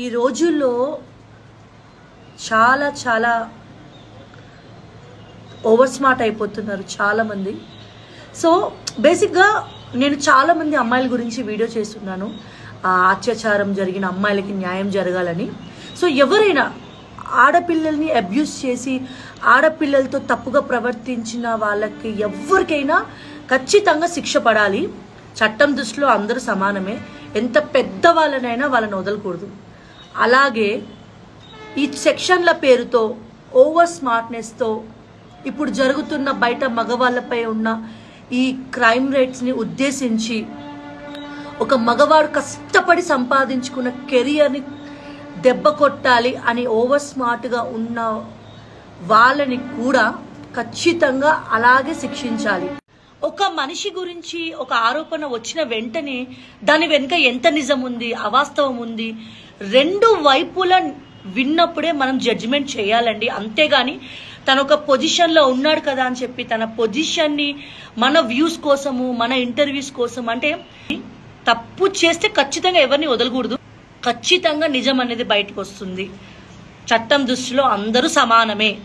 ఈ రోజుల్లో చాలా చాలా ఓవర్ స్మార్ట్ అయిపోతున్నారు చాలా మంది. సో బేసిక్గా నేను చాలా మంది అమ్మాయిల గురించి వీడియో చేస్తున్నాను, అత్యాచారం జరిగిన అమ్మాయిలకి న్యాయం జరగాలని. సో ఎవరైనా ఆడపిల్లల్ని అబ్యూస్ చేసి ఆడపిల్లలతో తప్పుగా ప్రవర్తించిన వాళ్ళకి ఎవరికైనా ఖచ్చితంగా శిక్ష పడాలి. చట్టం దృష్టిలో అందరూ సమానమే, ఎంత పెద్ద వాళ్ళనైనా వాళ్ళని వదలకూడదు. అలాగే ఈ సెక్షన్ల పేరుతో ఓవర్ స్మార్ట్నెస్తో ఇప్పుడు జరుగుతున్న బయట మగవాళ్ళపై ఉన్న ఈ క్రైమ్ రేట్స్ని ఉద్దేశించి ఒక మగవాడు కష్టపడి సంపాదించుకున్న కెరియర్ని దెబ్బ కొట్టాలి అని ఓవర్ స్మార్ట్గా ఉన్న వాళ్ళని కూడా ఖచ్చితంగా అలాగే శిక్షించాలి. ఒక మనిషి గురించి ఒక ఆరోపణ వచ్చిన వెంటనే దాని వెనుక ఎంత నిజం ఉంది, అవాస్తవం ఉంది, రెండు వైపుల విన్నప్పుడే మనం జడ్జిమెంట్ చేయాలండి. అంతేగాని తన ఒక పొజిషన్లో ఉన్నాడు కదా అని చెప్పి తన పొజిషన్ని మన వ్యూస్ కోసము మన ఇంటర్వ్యూస్ కోసం అంటే తప్పు చేస్తే ఖచ్చితంగా ఎవరిని వదలకూడదు. ఖచ్చితంగా నిజం అనేది బయటకు వస్తుంది. చట్టం దృష్టిలో అందరూ సమానమే.